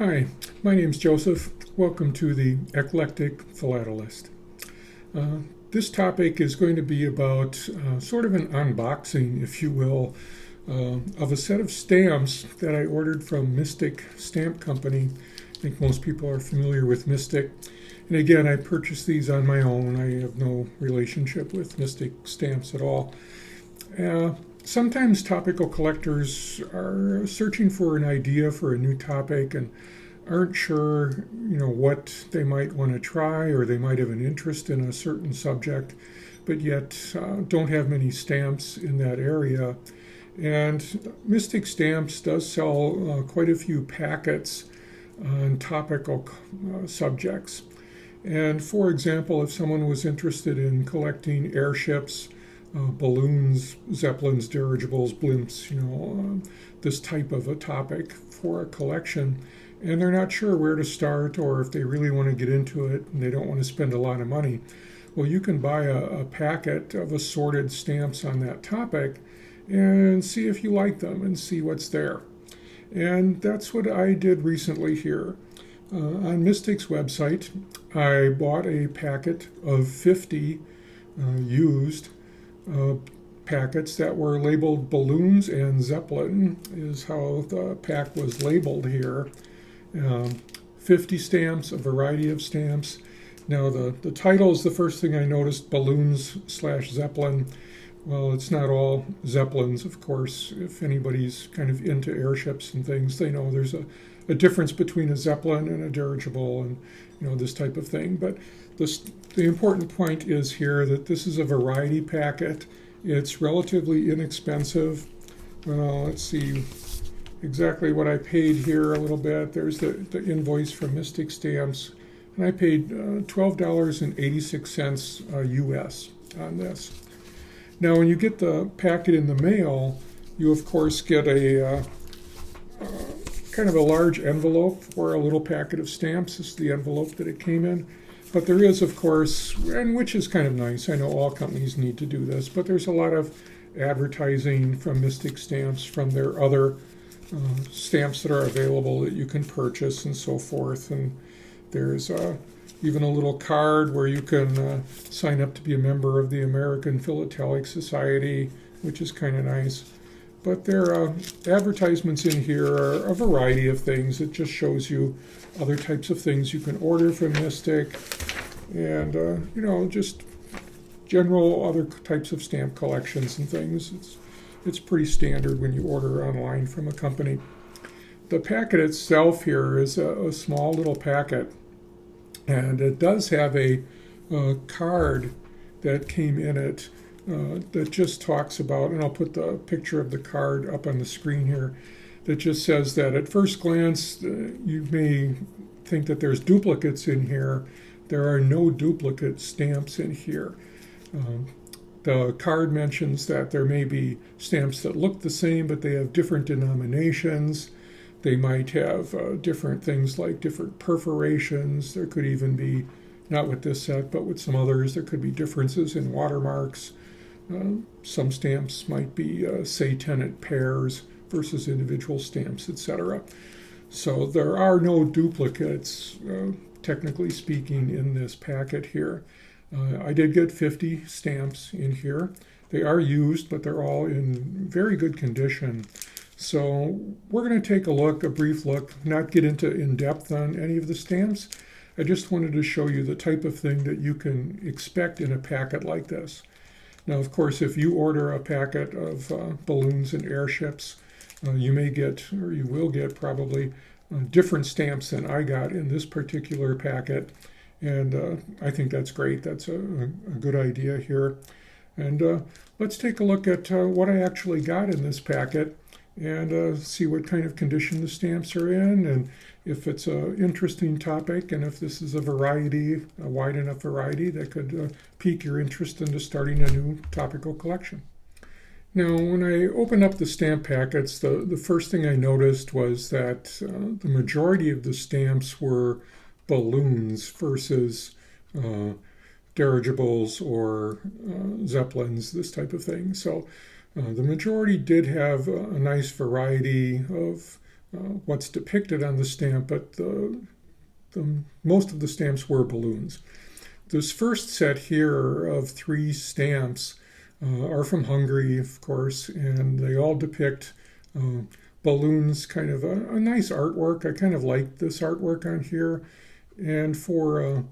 Hi, my name's Joseph. Welcome to the Eclectic Philatelist. This topic is going to be about sort of an unboxing, if you will, of a set of stamps that I ordered from Mystic Stamp Company. I think most people are familiar with Mystic. And again, I purchased these on my own. I have no relationship with Mystic Stamps at all. Sometimes topical collectors are searching for an idea for a new topic and aren't sure, what they might want to try, or they might have an interest in a certain subject, but yet don't have many stamps in that area. And Mystic Stamps does sell quite a few packets on topical subjects. And for example, if someone was interested in collecting airships, balloons, zeppelins, dirigibles, blimps, this type of a topic for a collection, and they're not sure where to start, or if they really want to get into it and they don't want to spend a lot of money, well, you can buy a packet of assorted stamps on that topic and see if you like them and see what's there. And that's what I did recently here. On Mystic's website, I bought a packet of 50 used packets that were labeled Balloons and Zeppelin, is how the pack was labeled here. 50 stamps, a variety of stamps. Now the title is the first thing I noticed, Balloons/Zeppelin. Well, it's not all Zeppelins, of course. If anybody's kind of into airships and things, they know there's a difference between a Zeppelin and a dirigible and this type of thing. But the important point is here that this is a variety packet. It's relatively inexpensive. Well, let's see exactly what I paid here a little bit. There's the invoice from Mystic Stamps, and I paid $12.86 US on this. Now, when you get the packet in the mail, you of course get a kind of a large envelope for a little packet of stamps. This is the envelope that it came in. But there is, of course, and which is kind of nice, I know all companies need to do this, but there's a lot of advertising from Mystic Stamps, from their other stamps that are available that you can purchase and so forth. And there's even a little card where you can sign up to be a member of the American Philatelic Society, which is kind of nice. But there are advertisements in here are a variety of things. It just shows you other types of things you can order from Mystic, and just general other types of stamp collections and things. It's pretty standard when you order online from a company. The packet itself here is a small little packet, and it does have a card that came in it that just talks about, and I'll put the picture of the card up on the screen here, that just says that at first glance you may think that there's duplicates in here. There are no duplicate stamps in here. The card mentions that there may be stamps that look the same, but they have different denominations. They might have different things like different perforations. There could even be, not with this set, but with some others, there could be differences in watermarks. Some stamps might be, say, tenant pairs versus individual stamps, etc. So there are no duplicates, technically speaking, in this packet here. I did get 50 stamps in here. They are used, but they're all in very good condition. So we're going to take a brief look, not get into in-depth on any of the stamps. I just wanted to show you the type of thing that you can expect in a packet like this. Now, of course, if you order a packet of balloons and airships, you may get, or you will get probably, different stamps than I got in this particular packet. And I think that's great. That's a good idea here. And let's take a look at what I actually got in this packet and see what kind of condition the stamps are in, and if it's an interesting topic, and if this is a wide enough variety that could pique your interest into starting a new topical collection. Now, when I opened up the stamp packets, the first thing I noticed was that the majority of the stamps were balloons versus dirigibles or zeppelins, this type of thing. So the majority did have a nice variety of what's depicted on the stamp, but most of the stamps were balloons. This first set here of 3 stamps are from Hungary, of course, and they all depict balloons, kind of a nice artwork. I kind of like this artwork on here. And for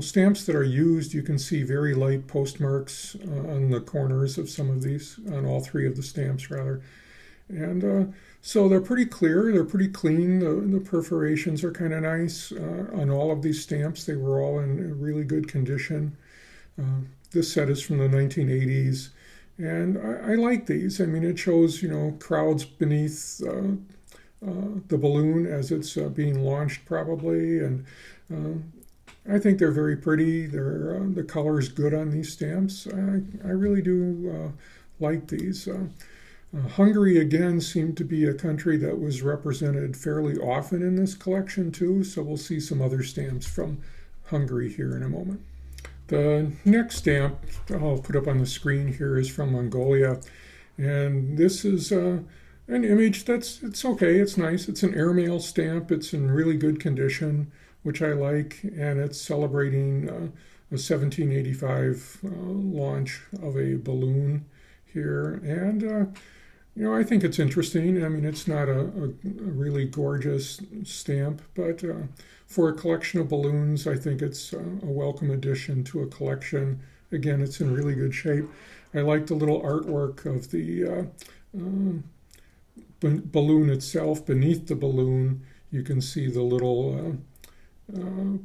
stamps that are used, you can see very light postmarks on the corners of some of these, on all 3 of the stamps rather. And so they're pretty clear, they're pretty clean, the perforations are kind of nice on all of these stamps. They were all in really good condition. This set is from the 1980s, and I like these. I mean, it shows, crowds beneath the balloon as it's being launched probably, and I think they're very pretty. The color's good on these stamps. I really do like these. Hungary, again, seemed to be a country that was represented fairly often in this collection, too, so we'll see some other stamps from Hungary here in a moment. The next stamp I'll put up on the screen here is from Mongolia, and this is an image it's okay, it's nice. It's an airmail stamp. It's in really good condition, which I like, and it's celebrating a 1785 launch of a balloon here, and I think it's interesting. I mean, it's not a really gorgeous stamp, but for a collection of balloons, I think it's a welcome addition to a collection. Again, it's in really good shape. I like the little artwork of the balloon itself. Beneath the balloon, you can see the little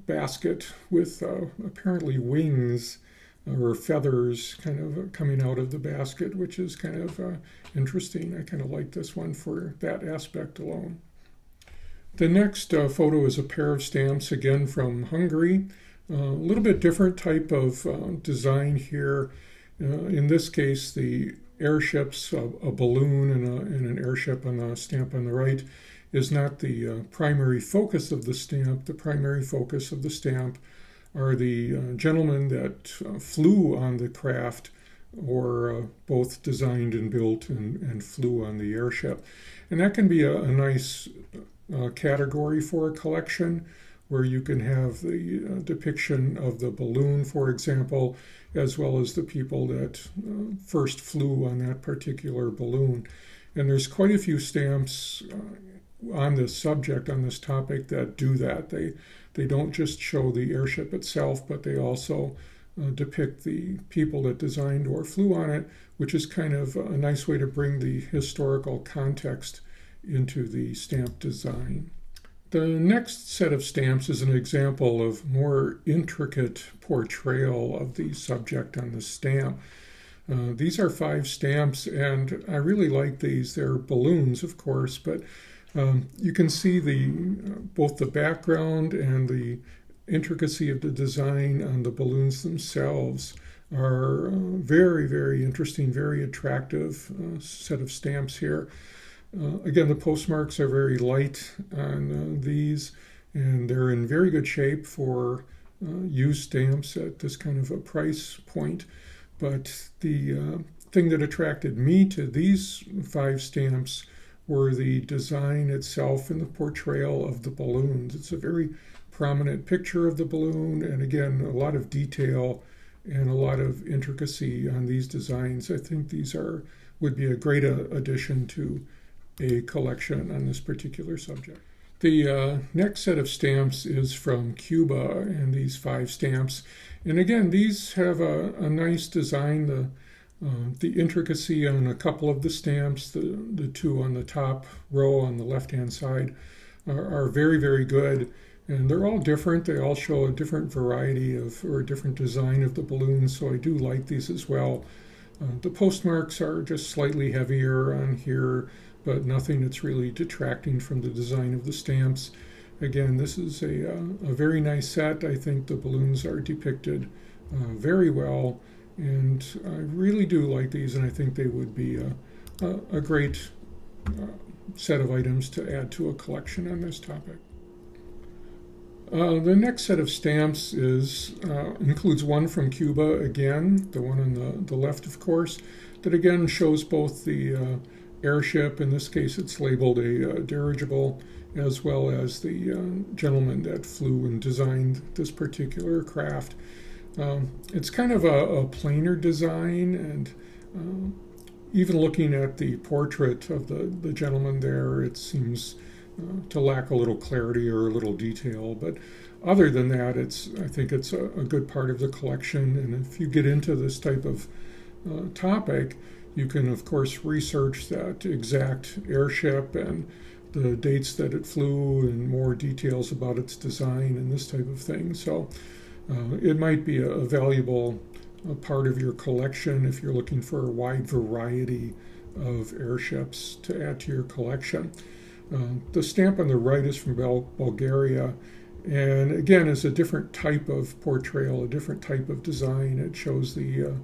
basket with apparently wings or feathers kind of coming out of the basket, which is kind of interesting. I kind of like this one for that aspect alone. The next photo is a pair of stamps, again from Hungary. A little bit different type of design here. In this case, the airships, a balloon and an airship on the stamp on the right, is not the primary focus of the stamp. The primary focus of the stamp are the gentlemen that flew on the craft, or both designed and built and flew on the airship. And that can be a nice category for a collection, where you can have the depiction of the balloon, for example, as well as the people that first flew on that particular balloon. And there's quite a few stamps on this subject, on this topic, that do that. They don't just show the airship itself, but they also depict the people that designed or flew on it, which is kind of a nice way to bring the historical context into the stamp design. The next set of stamps is an example of more intricate portrayal of the subject on the stamp. These are 5 stamps, and I really like these. They're balloons, of course, but you can see both the background and the intricacy of the design on the balloons themselves are very, very interesting, very attractive set of stamps here. Again, the postmarks are very light on these, and they're in very good shape for used stamps at this kind of a price point. But the thing that attracted me to these 5 stamps were the design itself and the portrayal of the balloons. It's a very prominent picture of the balloon, and again, a lot of detail and a lot of intricacy on these designs. I think these would be a great addition to a collection on this particular subject. The next set of stamps is from Cuba, and these 5 stamps. And again, these have a nice design. The intricacy on a couple of the stamps, the 2 on the top row on the left-hand side, are very, very good. And they're all different. They all show a different variety or a different design of the balloons, so I do like these as well. The postmarks are just slightly heavier on here, but nothing that's really detracting from the design of the stamps. Again, this is a very nice set. I think the balloons are depicted very well, and I really do like these, and I think they would be a great set of items to add to a collection on this topic. The next set of stamps includes one from Cuba again, the one on the left, of course, that again shows both the airship. In this case, it's labeled a dirigible, as well as the gentleman that flew and designed this particular craft. It's kind of a plainer design, and even looking at the portrait of the gentleman there, it seems to lack a little clarity or a little detail. But other than that, I think it's a good part of the collection. And if you get into this type of topic, you can, of course, research that exact airship and the dates that it flew and more details about its design and this type of thing. So it might be a valuable part of your collection if you're looking for a wide variety of airships to add to your collection. The stamp on the right is from Bulgaria, and again is a different type of portrayal, a different type of design. It shows the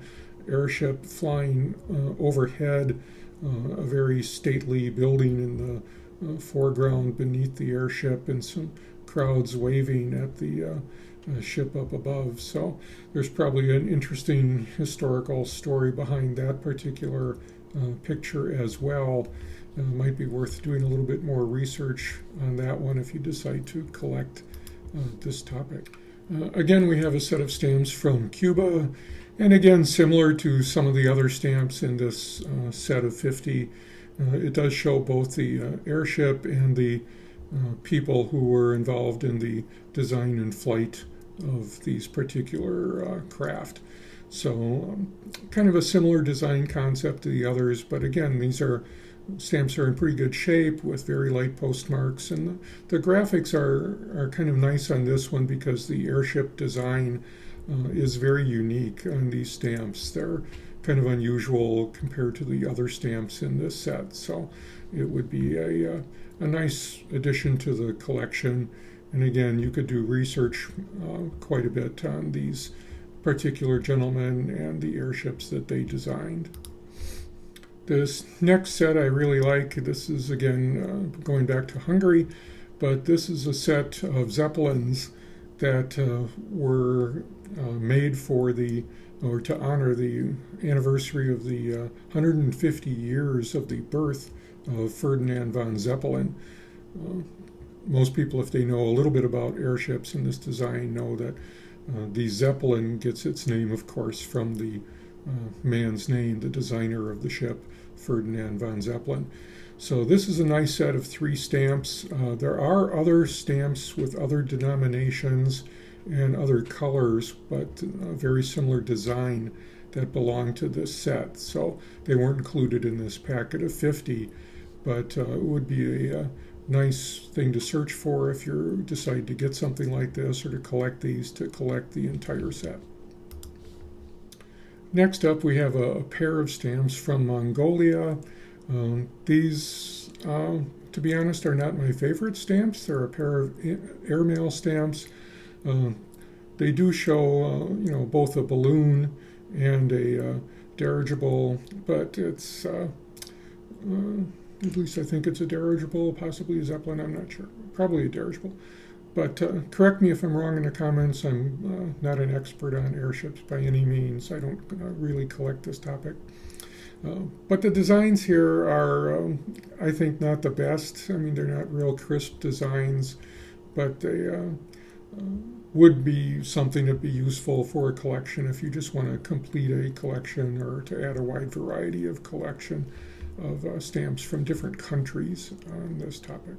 airship flying overhead, a very stately building in the foreground beneath the airship, and some crowds waving at the ship up above. So there's probably an interesting historical story behind that particular picture as well. Might be worth doing a little bit more research on that one if you decide to collect this topic. Again, we have a set of stamps from Cuba, and again, similar to some of the other stamps in this set of 50, it does show both the airship and the people who were involved in the design and flight of these particular craft. So kind of a similar design concept to the others, but again, these stamps are in pretty good shape with very light postmarks, and the graphics are kind of nice on this one because the airship design is very unique on these stamps. They're kind of unusual compared to the other stamps in this set, so it would be a nice addition to the collection. And again, you could do research quite a bit on these particular gentlemen and the airships that they designed. This next set I really like. This is, again, going back to Hungary, but this is a set of Zeppelins that were made to honor the anniversary of the 150 years of the birth of Ferdinand von Zeppelin. Most people, if they know a little bit about airships and this design, know that the Zeppelin gets its name, of course, from the man's name, the designer of the ship, Ferdinand von Zeppelin. So this is a nice set of 3 stamps. There are other stamps with other denominations and other colors, but a very similar design that belong to this set. So they weren't included in this packet of 50, but it would be a nice thing to search for if you decide to get something like this or to collect these, to collect the entire set. Next up, we have a pair of stamps from Mongolia. These, to be honest, are not my favorite stamps. They're a pair of airmail stamps. They do show, both a balloon and a dirigible, but it's, at least I think it's a dirigible, possibly a Zeppelin, I'm not sure. Probably a dirigible. But correct me if I'm wrong in the comments. I'm not an expert on airships by any means. I don't really collect this topic. But the designs here are, I think, not the best. I mean, they're not real crisp designs, but they would be something that'd be useful for a collection if you just want to complete a collection or to add a wide variety of collection of stamps from different countries on this topic.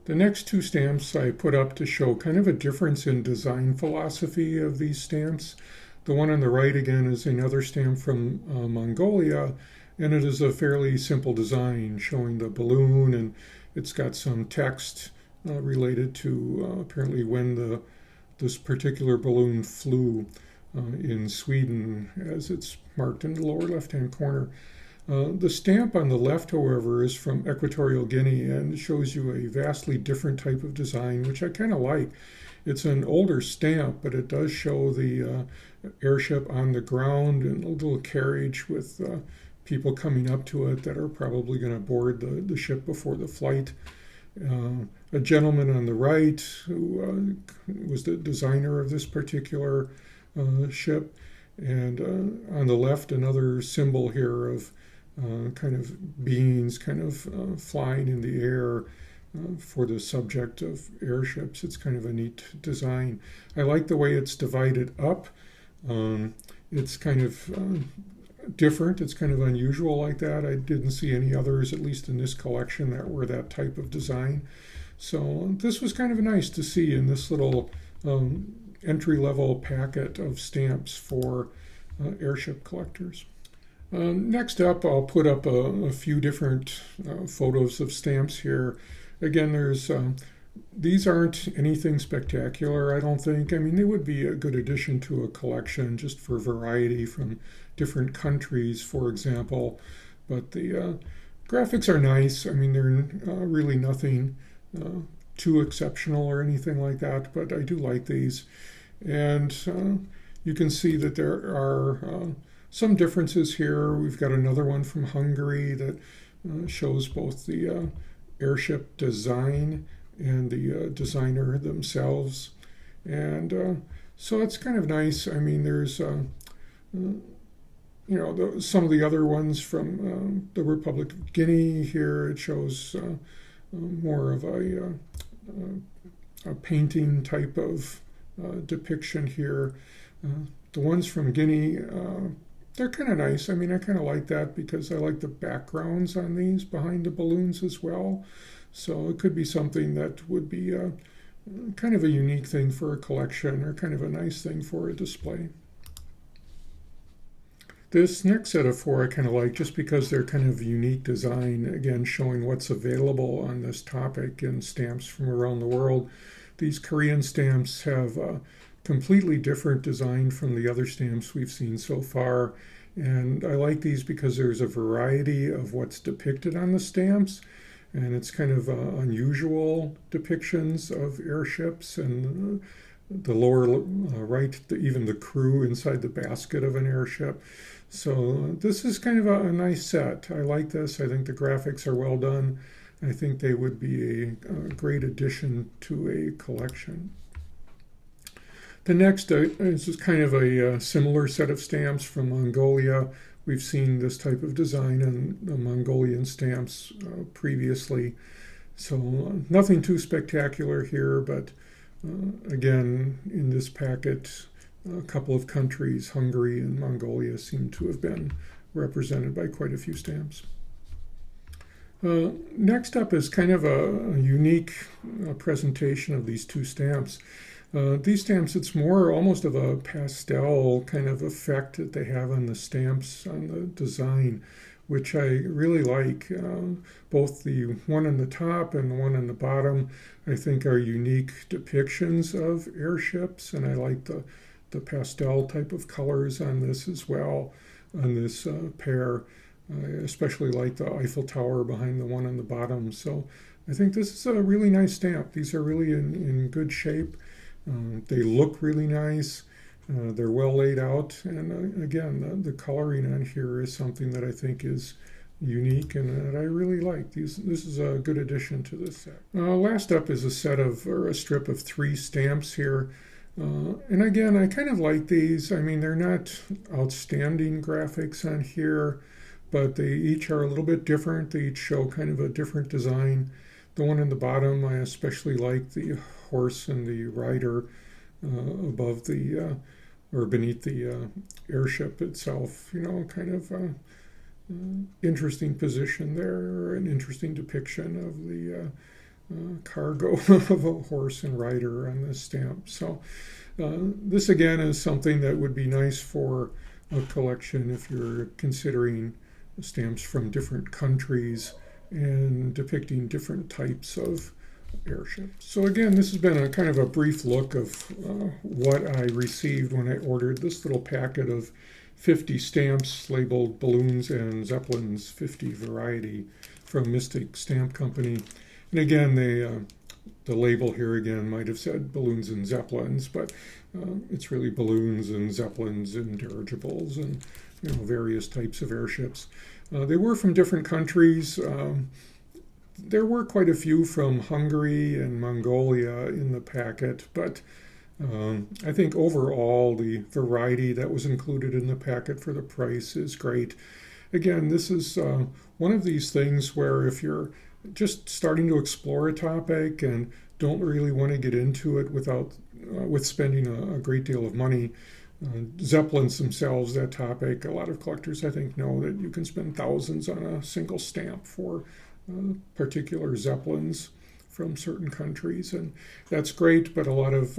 The next 2 stamps I put up to show kind of a difference in design philosophy of these stamps. The one on the right, again, is another stamp from Mongolia, and it is a fairly simple design showing the balloon, and it's got some text related to apparently when this particular balloon flew in Sweden, as it's marked in the lower left-hand corner. The stamp on the left, however, is from Equatorial Guinea and shows you a vastly different type of design, which I kind of like. It's an older stamp, but it does show the airship on the ground and a little carriage with people coming up to it that are probably going to board the ship before the flight. A gentleman on the right who was the designer of this particular ship, and on the left, another symbol here of kind of beings kind of flying in the air for the subject of airships. It's kind of a neat design. I like the way it's divided up. It's kind of different. It's kind of unusual like that. I didn't see any others, at least in this collection, that were that type of design. So this was kind of nice to see in this little entry-level packet of stamps for airship collectors. Next up, I'll put up a few different photos of stamps here. Again, these aren't anything spectacular, I don't think. I mean, they would be a good addition to a collection just for variety from different countries, for example. But the graphics are nice. I mean, they're really nothing too exceptional or anything like that, but I do like these. And you can see that there are some differences here. We've got another one from Hungary that shows both the airship design and the designer themselves. And so it's kind of nice. I mean, there's, some of the other ones from the Republic of Guinea here. It shows more of a painting type of depiction here. The ones from Guinea, they're kind of nice. I mean, I kind of like that because I like the backgrounds on these behind the balloons as well. So it could be something that would be kind of a unique thing for a collection or kind of a nice thing for a display. This next set of four I kind of like just because they're kind of unique design, again, showing what's available on this topic and stamps from around the world. These Korean stamps have a completely different design from the other stamps we've seen so far. And I like these because there's a variety of what's depicted on the stamps. And it's kind of unusual depictions of airships and the lower right, even the crew inside the basket of an airship. So this is kind of a nice set. I like this. I think the graphics are well done. I think they would be a great addition to a collection. The next is kind of a similar set of stamps from Mongolia. We've seen this type of design on the Mongolian stamps previously. So nothing too spectacular here, but again, in this packet, a couple of countries, Hungary and Mongolia, seem to have been represented by quite a few stamps. Next up is kind of a unique presentation of these two stamps. These stamps, it's more almost of a pastel kind of effect that they have on the stamps, on the design, which I really like. Both the one on the top and the one on the bottom, I think, are unique depictions of airships, and I like the pastel type of colors on this as well, on this pair. I especially like the Eiffel Tower behind the one on the bottom. So I think this is a really nice stamp. These are really in good shape. They look really nice. They're well laid out. And again, the coloring on here is something that I think is unique and that I really like. This is a good addition to this set. Last up is a strip of 3 stamps here. And again, I kind of like these. I mean, they're not outstanding graphics on here, but they each are a little bit different. They each show kind of a different design. The one on the bottom, I especially like the horse and the rider above the or beneath the airship itself. Kind of interesting position there, an interesting depiction of the cargo of a horse and rider on this stamp. So this again is something that would be nice for a collection if you're considering stamps from different countries and depicting different types of airships. So again, this has been a kind of a brief look of what I received when I ordered this little packet of 50 stamps labeled Balloons and Zeppelins 50 variety from Mystic Stamp Company. And again, the label here again might have said Balloons and Zeppelins, but it's really balloons and zeppelins and dirigibles and various types of airships. They were from different countries. There were quite a few from Hungary and Mongolia in the packet, but I think overall the variety that was included in the packet for the price is great. again, this is one of these things where if you're just starting to explore a topic and don't really want to get into it with spending a great deal of money, Zeppelins themselves, that topic, a lot of collectors I think know that you can spend thousands on a single stamp for particular Zeppelins from certain countries, and that's great, but a lot of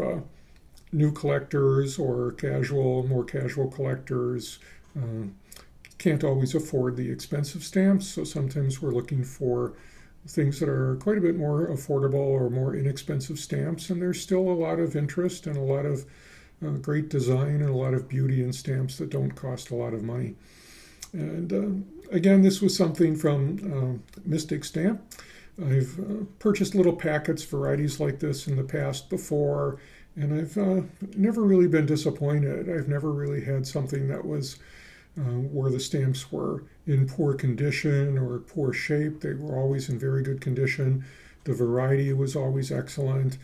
new collectors or more casual collectors can't always afford the expensive stamps, so sometimes we're looking for things that are quite a bit more affordable or more inexpensive stamps, and there's still a lot of interest and a lot of great design and a lot of beauty in stamps that don't cost a lot of money. And again, this was something from Mystic Stamp. I've purchased little packets, varieties like this in the past before, and I've never really been disappointed. I've never really had something that was where the stamps were in poor condition or poor shape. They were always in very good condition. The variety was always excellent.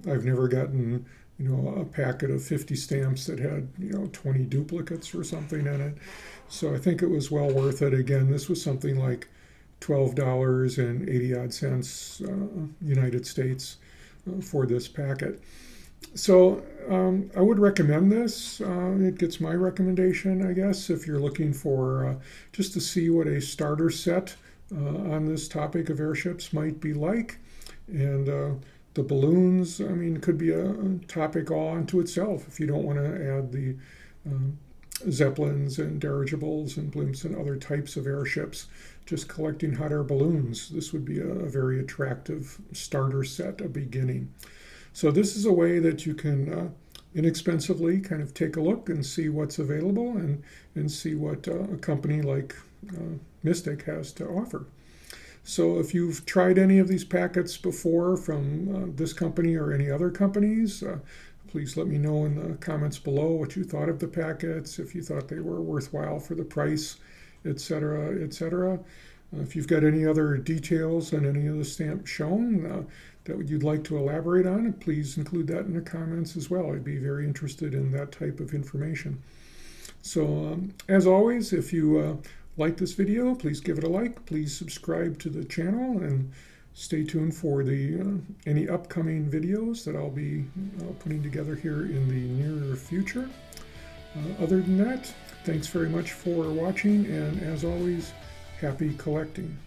I've never gotten a packet of 50 stamps that had 20 duplicates or something in it. So I think it was well worth it. Again, this was something like $12.80 United States for this packet. So I would recommend this. It gets my recommendation, I guess, if you're looking for just to see what a starter set on this topic of airships might be like. And the balloons, I mean, could be a topic all unto itself if you don't want to add the Zeppelins and dirigibles and blimps and other types of airships. Just collecting hot air balloons, this would be a very attractive starter set, a beginning. So this is a way that you can inexpensively kind of take a look and see what's available and see what a company like Mystic has to offer. So if you've tried any of these packets before from this company or any other companies, please let me know in the comments below what you thought of the packets, if you thought they were worthwhile for the price, etc., etc. If you've got any other details on any of the stamps shown that you'd like to elaborate on, please include that in the comments as well. I'd be very interested in that type of information. So as always, if you like this video, please give it a like. Please subscribe to the channel and stay tuned for any upcoming videos that I'll be putting together here in the near future. Other than that, thanks very much for watching, and as always, happy collecting.